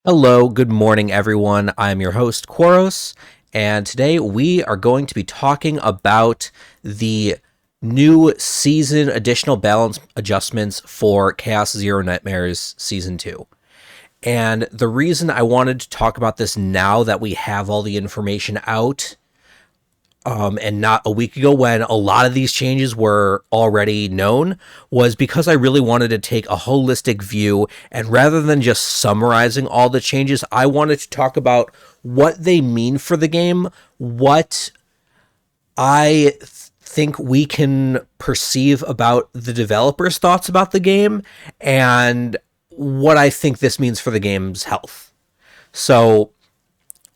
Hello, good morning, everyone. I'm your host, Quaros, and today we are going to be talking about the new season additional balance adjustments for Chaos Zero Nightmares Season 2. And the reason I wanted to talk about this now that we have all the information out and not a week ago when a lot of these changes were already known was because I really wanted to take a holistic view. And rather than just summarizing all the changes, I wanted to talk about what they mean for the game, what I think we can perceive about the developers' thoughts about the game, and what I think this means for the game's health. So,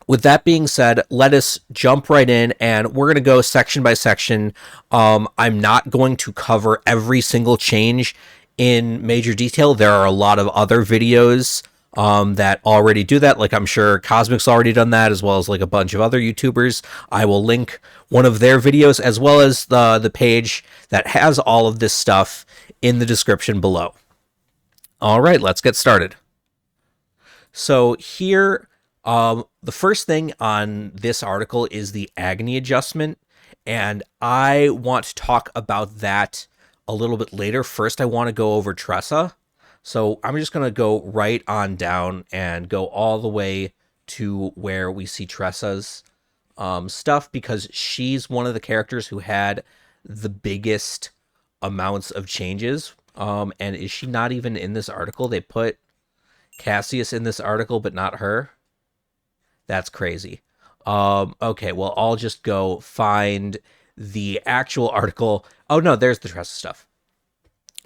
with that being said, let us jump right in and we're going to go section by section. I'm not going to cover every single change in major detail. There are a lot of other videos that already do that. Like I'm sure Cosmic's already done that, as well as like a bunch of other YouTubers. I will link one of their videos as well as the page that has all of this stuff in the description below. All right, let's get started. So here, the first thing on this article is the agony adjustment, and I want to talk about that a little bit later. First, I want to go over Tressa. So I'm just going to go right on down and go all the way to where we see Tressa's stuff, because she's one of the characters who had the biggest amounts of changes. And is she not even in this article? They put Cassius in this article, but not her. That's crazy. Okay, well, I'll just go find the actual article. Oh no, there's the Tressa stuff.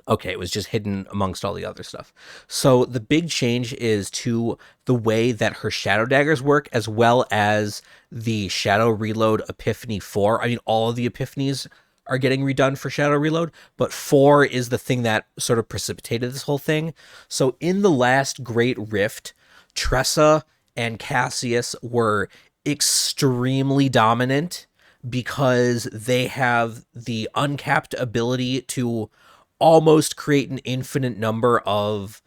Okay, it was just hidden amongst all the other stuff. So the big change is to the way that her shadow daggers work, as well as the Shadow Reload Epiphany 4. I mean, all of the Epiphanies are getting redone for Shadow Reload, but 4 is the thing that sort of precipitated this whole thing. So in the last Great Rift, Tressa and Cassius were extremely dominant because they have the uncapped ability to almost create an infinite number of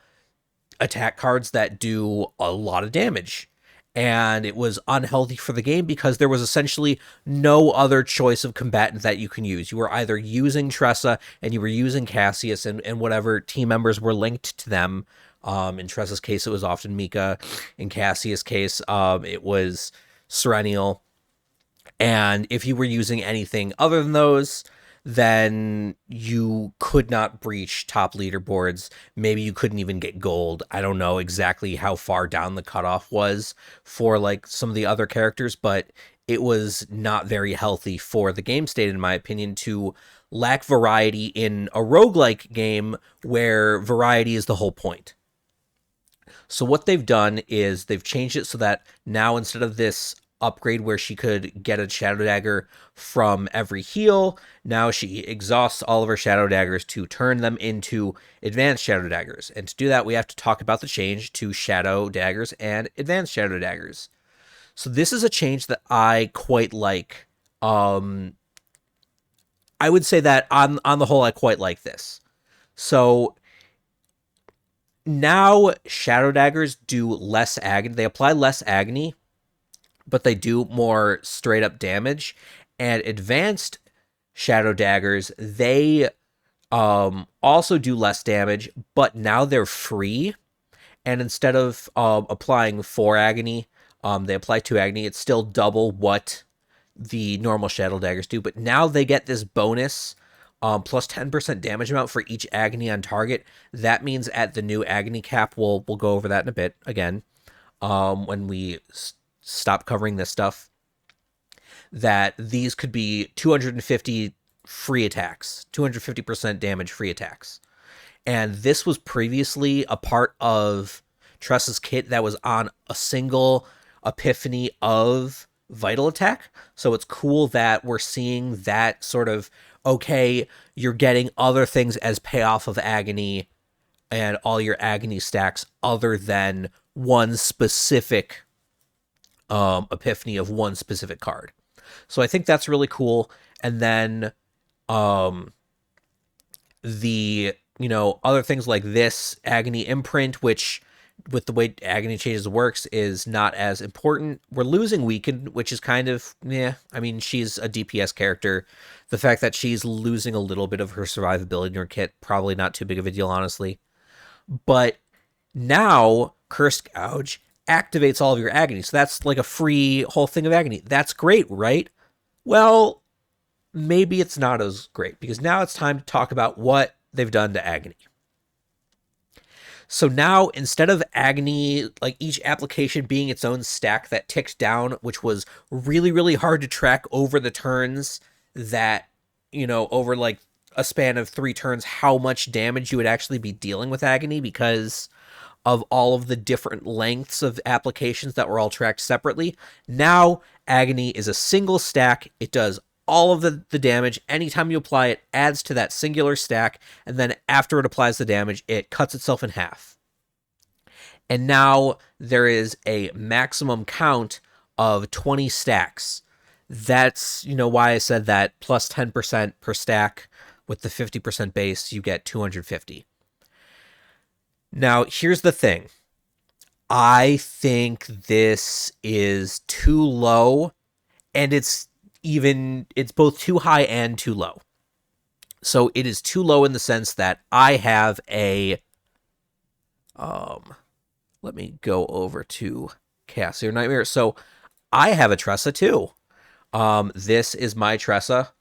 attack cards that do a lot of damage. And it was unhealthy for the game because there was essentially no other choice of combatant that you can use. You were either using Tressa and you were using Cassius and whatever team members were linked to them. In Tressa's case, it was often Mika. In Cassius' case, it was Serenial. And if you were using anything other than those, then you could not breach top leaderboards. Maybe you couldn't even get gold. I don't know exactly how far down the cutoff was for like some of the other characters, but it was not very healthy for the game state, in my opinion, to lack variety in a roguelike game where variety is the whole point. So what they've done is they've changed it so that now instead of this upgrade where she could get a shadow dagger from every heal, now she exhausts all of her shadow daggers to turn them into advanced shadow daggers. And to do that, we have to talk about the change to shadow daggers and advanced shadow daggers. So this is a change that I quite like. I would say that on the whole, I quite like this. So now shadow daggers do less agony. They apply less agony, but they do more straight up damage. And advanced shadow daggers, they also do less damage, but now they're free. And instead of applying 4 agony, they apply 2 agony. It's still double what the normal shadow daggers do, but now they get this bonus plus 10% damage amount for each agony on target. That means at the new agony cap, we'll go over that in a bit again when we stop covering this stuff, that these could be 250 free attacks, 250% damage free attacks. And this was previously a part of Tressa's kit that was on a single epiphany of Vital Attack. So it's cool that we're seeing that sort of, okay, you're getting other things as payoff of agony and all your agony stacks other than one specific epiphany of one specific card. So I think that's really cool. And then the other things like this agony imprint, which with the way Agony Changes works is not as important. We're losing Weaken, which is kind of, yeah, I mean, she's a DPS character. The fact that she's losing a little bit of her survivability in her kit, probably not too big of a deal, honestly. But now, Cursed Gouge activates all of your Agony, so that's like a free whole thing of Agony. That's great, right? Well, maybe it's not as great, because now it's time to talk about what they've done to Agony. So now, instead of Agony, like each application being its own stack that ticked down, which was really, really hard to track over the turns, that, over like a span of 3 turns, how much damage you would actually be dealing with Agony, because of all of the different lengths of applications that were all tracked separately. Now, Agony is a single stack. It does all of the damage. Anytime you apply it, adds to that singular stack, and then after it applies the damage, it cuts itself in half. And now there is a maximum count of 20 stacks. That's, why I said that plus 10% per stack with the 50% base, you get 250. Now, here's the thing. I think this is too low, and it's both too high and too low. So it is too low in the sense that I have a, let me go over to Cassio Nightmare. So I have a Tressa too. This is my Tressa,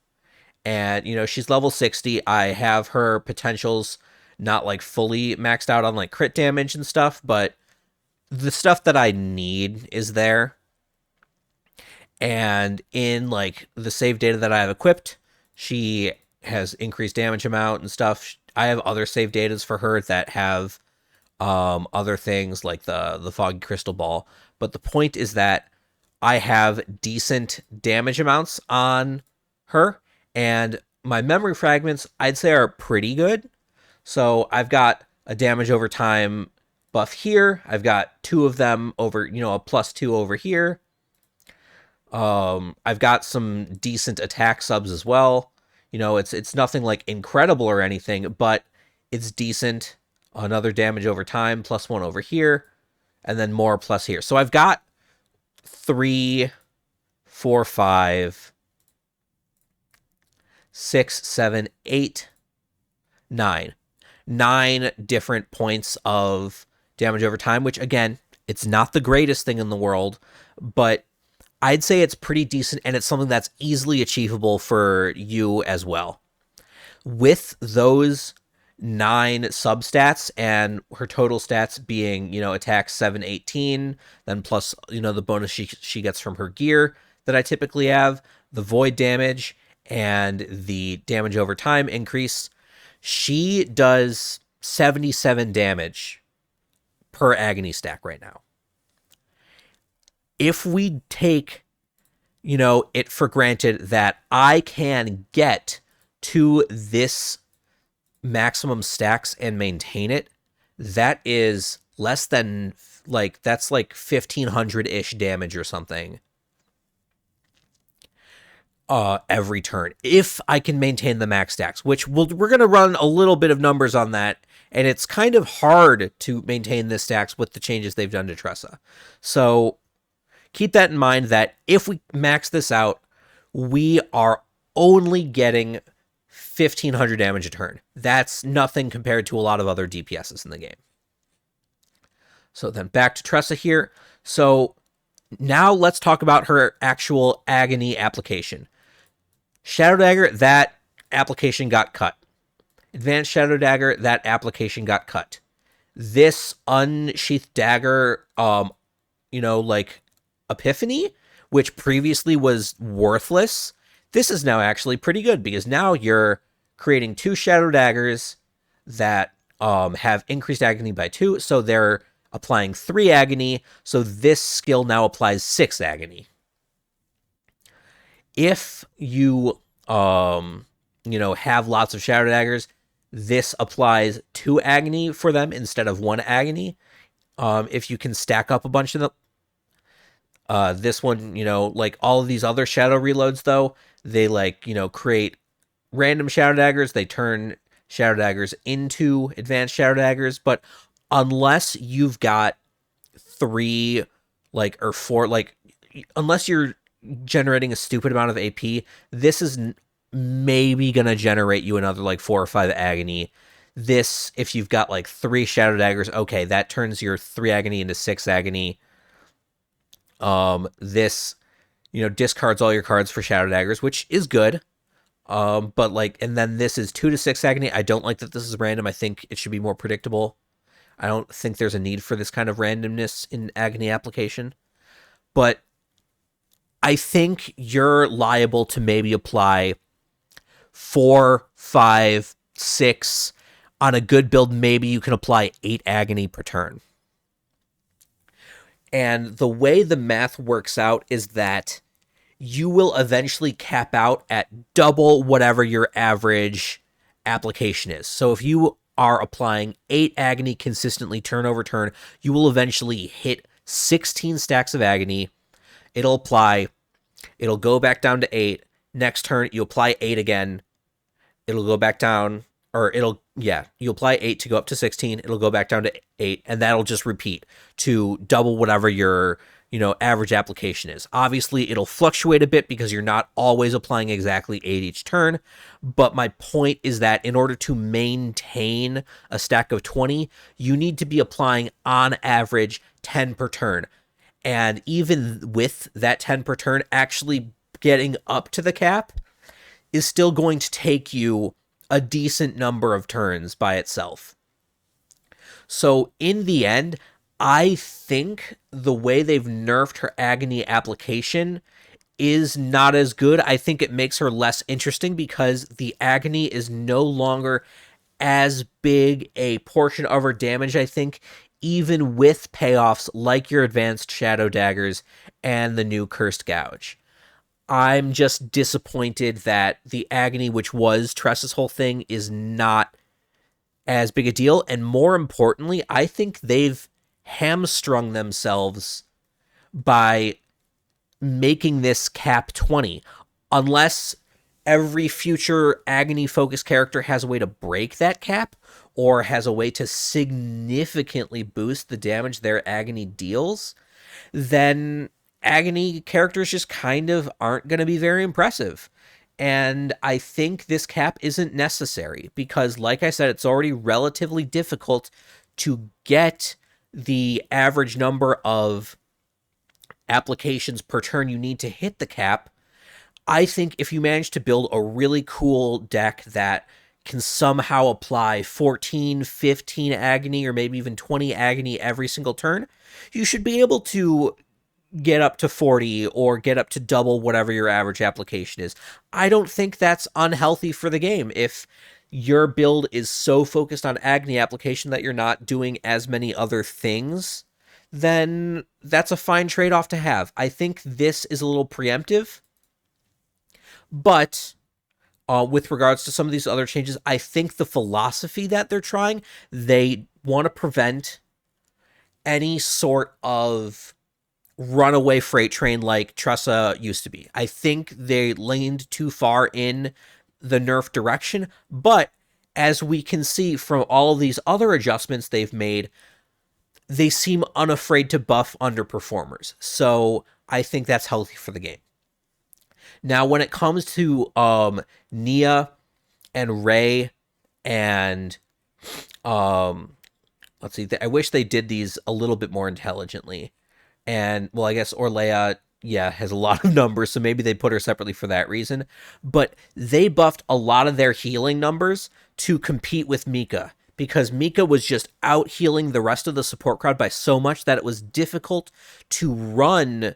and she's level 60. I have her potentials not like fully maxed out on like crit damage and stuff, but the stuff that I need is there. And in like the save data that I have equipped, she has increased damage amount and stuff. I have other save datas for her that have other things like the Foggy Crystal Ball. But the point is that I have decent damage amounts on her, and my memory fragments, I'd say, are pretty good. So I've got a damage over time buff here. I've got 2 of them over, a +2 over here. I've got some decent attack subs as well. It's nothing like incredible or anything, but it's decent. Another damage over time, +1 over here, and then more plus here. So I've got 3, 4, 5, 6, 7, 8, 9. 9 different points of damage over time, which again, it's not the greatest thing in the world, but I'd say it's pretty decent, and it's something that's easily achievable for you as well. With those 9 substats and her total stats being, attack 7, 18, then plus, the bonus she gets from her gear that I typically have, the void damage, and the damage over time increase, she does 77 damage per Agony stack right now. If we take, it for granted that I can get to this maximum stacks and maintain it, that is less than, that's like 1,500-ish damage or something every turn, if I can maintain the max stacks, which we're going to run a little bit of numbers on that, and it's kind of hard to maintain this stacks with the changes they've done to Tressa. So keep that in mind, that if we max this out, we are only getting 1,500 damage a turn. That's nothing compared to a lot of other DPSs in the game. So then back to Tressa here. So now let's talk about her actual Agony application. Shadow Dagger, that application got cut. Advanced Shadow Dagger, that application got cut. This Unsheathed Dagger, Epiphany, which previously was worthless, this is now actually pretty good, because now you're creating 2 Shadow Daggers that have increased Agony by 2, so they're applying 3 Agony, so this skill now applies 6 Agony. If you, have lots of Shadow Daggers, this applies 2 Agony for them instead of 1 Agony. If you can stack up a bunch of them, this one, like all of these other Shadow reloads, though, they create random Shadow Daggers. They turn Shadow Daggers into advanced Shadow Daggers, but unless you've got three, like, or four, like, unless you're generating a stupid amount of AP, this is maybe gonna generate you another like 4 or 5 agony. This, if you've got like 3 shadow daggers, okay, that turns your 3 agony into 6 agony. This, discards all your cards for shadow daggers, which is good. But like, and then this is 2 to 6 agony. I don't like that this is random. I think it should be more predictable. I don't think there's a need for this kind of randomness in agony application. But I think you're liable to maybe apply 4, 5, 6. On a good build, maybe you can apply 8 agony per turn. And the way the math works out is that you will eventually cap out at double whatever your average application is. So if you are applying 8 agony consistently turn over turn, you will eventually hit 16 stacks of agony. It'll go back down to 8. Next turn, you apply 8 again. It'll go back down, you apply 8 to go up to 16. It'll go back down to 8, and that'll just repeat to double whatever your, average application is. Obviously, it'll fluctuate a bit because you're not always applying exactly 8 each turn, but my point is that in order to maintain a stack of 20, you need to be applying, on average, 10 per turn. And even with that 10 per turn, actually getting up to the cap is still going to take you a decent number of turns by itself. So in the end, I think the way they've nerfed her agony application is not as good. I think it makes her less interesting because the agony is no longer as big a portion of her damage, I think, even with payoffs like your advanced shadow daggers and the new cursed gouge. I'm just disappointed that the agony, which was Tressa's whole thing, is not as big a deal. And more importantly, I think they've hamstrung themselves by making this cap 20. Unless every future agony-focused character has a way to break that cap, or has a way to significantly boost the damage their agony deals, then agony characters just kind of aren't going to be very impressive. And I think this cap isn't necessary because, like I said, it's already relatively difficult to get the average number of applications per turn you need to hit the cap. I think if you manage to build a really cool deck that can somehow apply 14, 15 agony, or maybe even 20 agony every single turn, you should be able to get up to 40 or get up to double whatever your average application is. I don't think that's unhealthy for the game. If your build is so focused on agony application that you're not doing as many other things, then that's a fine trade-off to have. I think this is a little preemptive, but with regards to some of these other changes, I think the philosophy that they're trying, they want to prevent any sort of runaway freight train like Tressa used to be. I think they leaned too far in the nerf direction, but as we can see from all of these other adjustments they've made, they seem unafraid to buff underperformers. So I think that's healthy for the game. Now, when it comes to Nia and Ray and let's see, I wish they did these a little bit more intelligently. And, well, I guess Orlea, has a lot of numbers, so maybe they put her separately for that reason. But they buffed a lot of their healing numbers to compete with Mika, because Mika was just out healing the rest of the support crowd by so much that it was difficult to run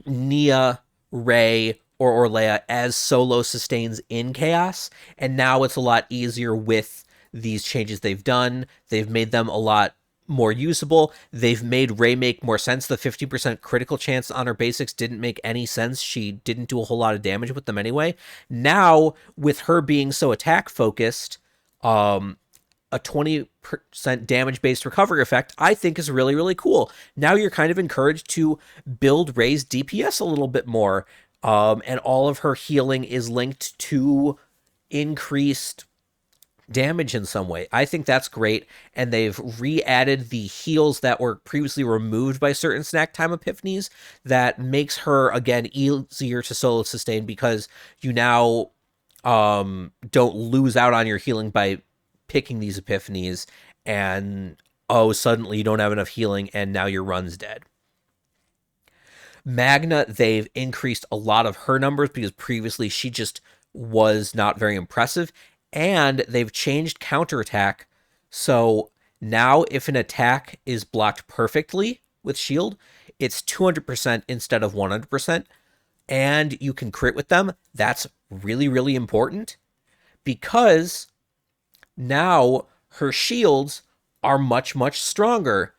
Nia, Ray, or Orlea as solo sustains in Chaos. And now it's a lot easier with these changes they've done. They've made them a lot more usable. They've made Ray make more sense. The 50% critical chance on her basics didn't make any sense. She didn't do a whole lot of damage with them anyway. Now, with her being so attack focused, a 20% damage-based recovery effect, I think is really, really cool. Now you're kind of encouraged to build Ray's DPS a little bit more, and all of her healing is linked to increased damage in some way. I think that's great. And they've re-added the heals that were previously removed by certain snack time epiphanies that makes her again easier to solo sustain because you now don't lose out on your healing by picking these epiphanies and suddenly you don't have enough healing and now your run's dead. Magna, they've increased a lot of her numbers because previously she just was not very impressive. And they've changed counterattack. So now if an attack is blocked perfectly with shield, it's 200% instead of 100%. And you can crit with them. That's really, really important because now her shields are much, much stronger.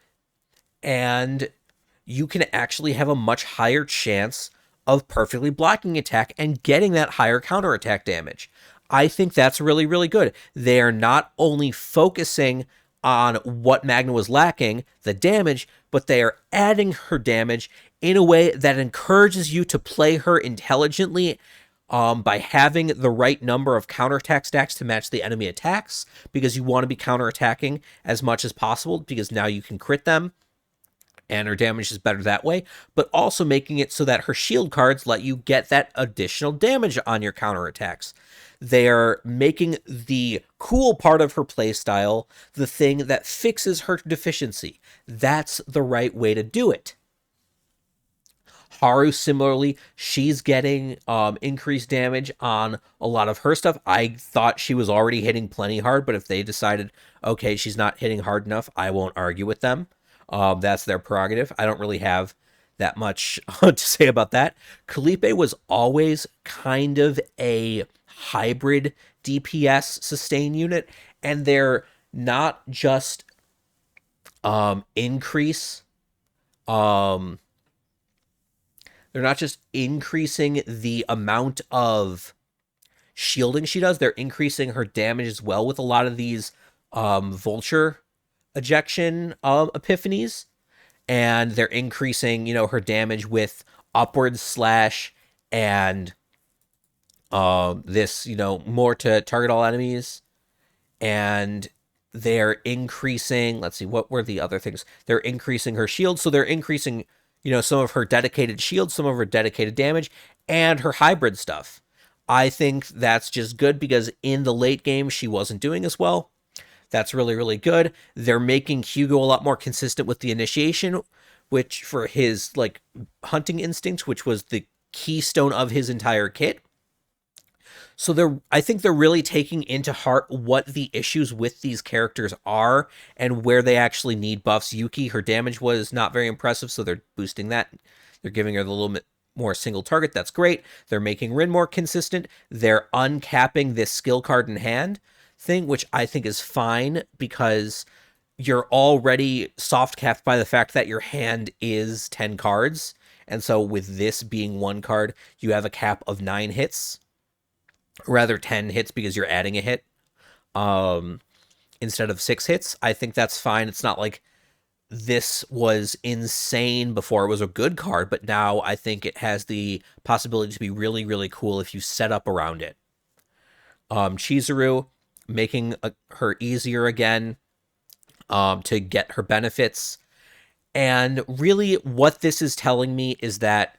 And you can actually have a much higher chance of perfectly blocking attack and getting that higher counterattack damage. I think that's really, really good. They're not only focusing on what Magna was lacking, the damage, but they are adding her damage in a way that encourages you to play her intelligently by having the right number of counterattack stacks to match the enemy attacks, because you want to be counterattacking as much as possible, because now you can crit them and her damage is better that way, but also making it so that her shield cards let you get that additional damage on your counterattacks. They're making the cool part of her playstyle the thing that fixes her deficiency. That's the right way to do it. Haru, similarly, she's getting increased damage on a lot of her stuff. I thought she was already hitting plenty hard, but if they decided, okay, she's not hitting hard enough, I won't argue with them. That's their prerogative. I don't really have that much to say about that. Kalipe was always kind of a hybrid DPS sustain unit, and they're not just increase they're not just increasing the amount of shielding she does, they're increasing her damage as well with a lot of these vulture ejection epiphanies, and they're increasing, her damage with upward slash and this, more to target all enemies. And they're increasing, let's see, what were the other things? They're increasing her shield, so they're increasing, some of her dedicated shield, some of her dedicated damage, and her hybrid stuff. I think that's just good because in the late game, she wasn't doing as well. That's really, really good. They're making Hugo a lot more consistent with the initiation, which for his hunting instinct, which was the keystone of his entire kit. So I think they're really taking into heart what the issues with these characters are and where they actually need buffs. Yuki, her damage was not very impressive, so they're boosting that. They're giving her the little bit more single target. That's great. They're making Rin more consistent. They're uncapping this skill card in hand thing, which I think is fine because you're already soft capped by the fact that your hand is 10 cards. And so with this being one card, you have a cap of 9 hits. Rather 10 hits because you're adding a hit instead of 6 hits. I think that's fine. It's not like this was insane before it was a good card, but now I think it has the possibility to be really, really cool if you set up around it. Chizuru, making her easier again to get her benefits. And really what this is telling me is that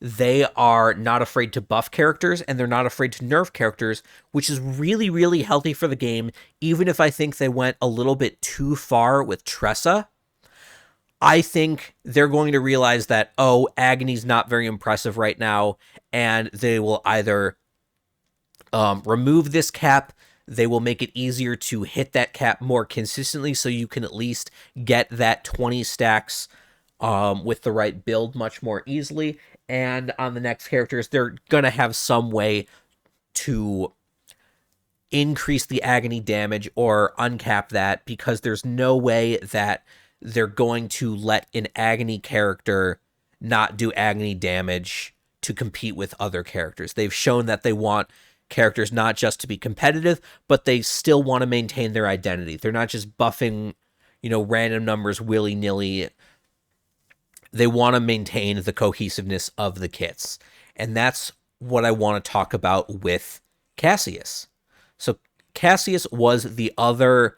they are not afraid to buff characters and they're not afraid to nerf characters, which is really, really healthy for the game, even if I think they went a little bit too far with Tressa. I think they're going to realize that, Agony's not very impressive right now, and they will either remove this cap, they will make it easier to hit that cap more consistently so you can at least get that 20 stacks with the right build much more easily. And on the next characters, they're going to have some way to increase the agony damage or uncap that, because there's no way that they're going to let an agony character not do agony damage to compete with other characters. They've shown that they want characters not just to be competitive, but they still want to maintain their identity. They're not just buffing, random numbers willy-nilly. They want to maintain the cohesiveness of the kits. And that's what I want to talk about with Cassius. So Cassius was the other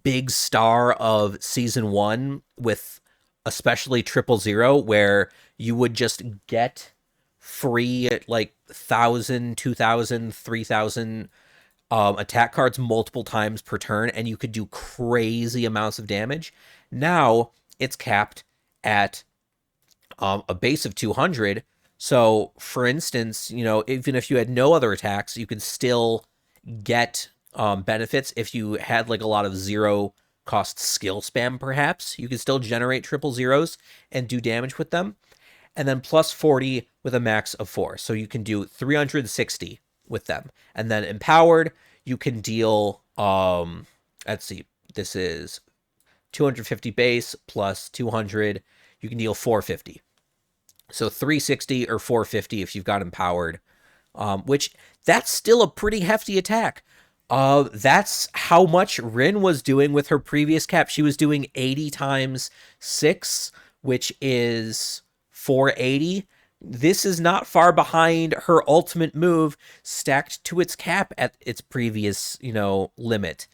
big star of season 1, with especially 000, where you would just get free like 1,000, 2,000, 3,000 attack cards multiple times per turn, and you could do crazy amounts of damage. Now it's capped at a base of 200. So, for instance, even if you had no other attacks, you could still get benefits. If you had like a lot of zero cost skill spam, perhaps you could still generate 000s and do damage with them. And then plus 40 with a max of 4. So you can do 360 with them. And then empowered, you can deal, let's see, this is 250 base plus 200. You can deal 450. So 360 or 450 if you've got empowered, which that's still a pretty hefty attack. That's how much Rin was doing with her previous cap. She was doing 80 times 6, which is 480. This is not far behind her ultimate move stacked to its cap at its previous, limit.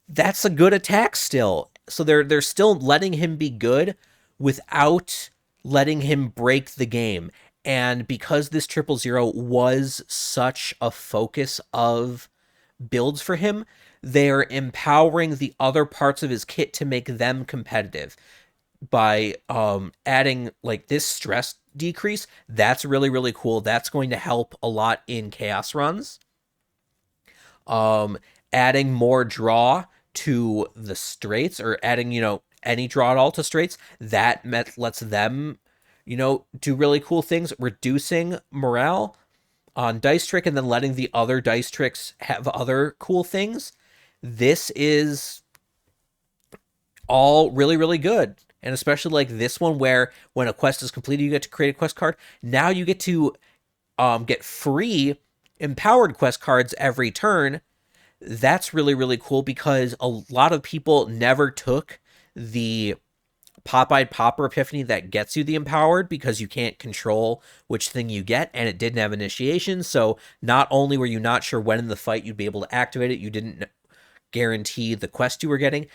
That's a good attack still. So they're still letting him be good without letting him break the game. And because this 000 was such a focus of builds for him, they're empowering the other parts of his kit to make them competitive by adding like this stress decrease. That's really, really cool. That's going to help a lot in chaos runs. Adding more draw to the straights, or adding, any draw at all to straights, that lets them, do really cool things, reducing morale on dice trick and then letting the other dice tricks have other cool things. This is all really, really good. And especially like this one, where when a quest is completed, you get to create a quest card. Now you get to get free empowered quest cards every turn. That's really, really cool, because a lot of people never took the Pop-Eyed Popper Epiphany that gets you the empowered, because you can't control which thing you get, and it didn't have initiation. So not only were you not sure when in the fight you'd be able to activate it, you didn't guarantee the quest you were getting.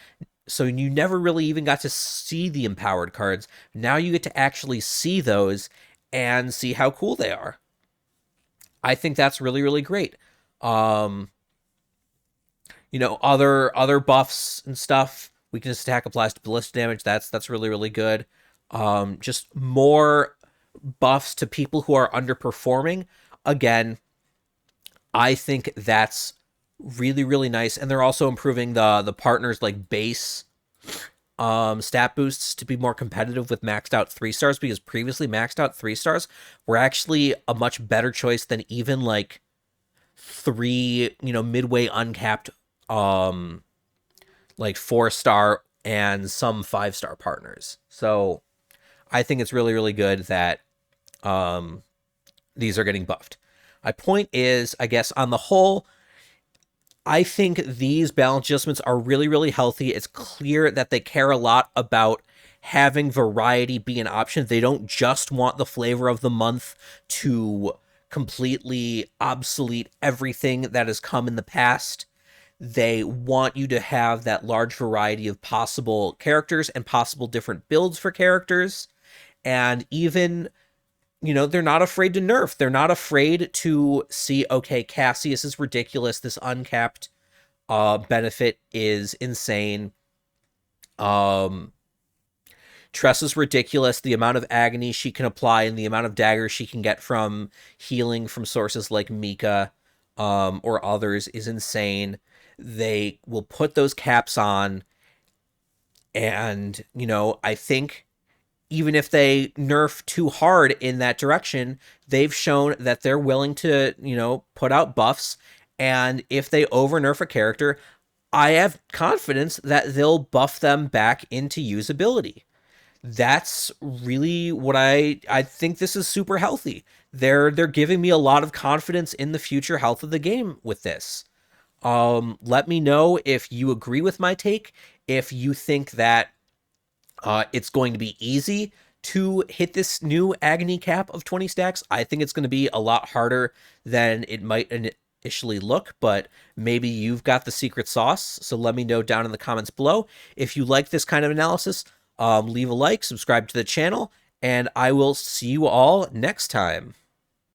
So you never really even got to see the empowered cards. Now you get to actually see those and see how cool they are. I think that's really, really great. Other buffs and stuff. Weakness, attack applies to ballistic damage. That's really, really good. Just more buffs to people who are underperforming. Again, I think that's really, really nice. And they're also improving the partners like base stat boosts to be more competitive with maxed out 3-stars, because previously maxed out 3-stars were actually a much better choice than even like 3, midway uncapped like 4-star and some 5-star partners. So I think it's really, really good that these are getting buffed. My point is, I guess on the whole, I think these balance adjustments are really, really healthy. It's clear that they care a lot about having variety be an option. They don't just want the flavor of the month to completely obsolete everything that has come in the past. They want you to have that large variety of possible characters and possible different builds for characters. And even, they're not afraid to nerf. They're not afraid to see, okay, Cassius is ridiculous. This uncapped benefit is insane. Tress is ridiculous. The amount of agony she can apply and the amount of daggers she can get from healing from sources like Mika or others is insane. They will put those caps on, and, I think even if they nerf too hard in that direction, they've shown that they're willing to, put out buffs. And if they over nerf a character, I have confidence that they'll buff them back into usability. That's really what I think. This is super healthy. They're giving me a lot of confidence in the future health of the game with this. Let me know if you agree with my take, if you think that it's going to be easy to hit this new agony cap of 20 stacks. I think it's going to be a lot harder than it might officially look, but maybe you've got the secret sauce. So let me know down in the comments below. If you like this kind of analysis, leave a like, subscribe to the channel, and I will see you all next time.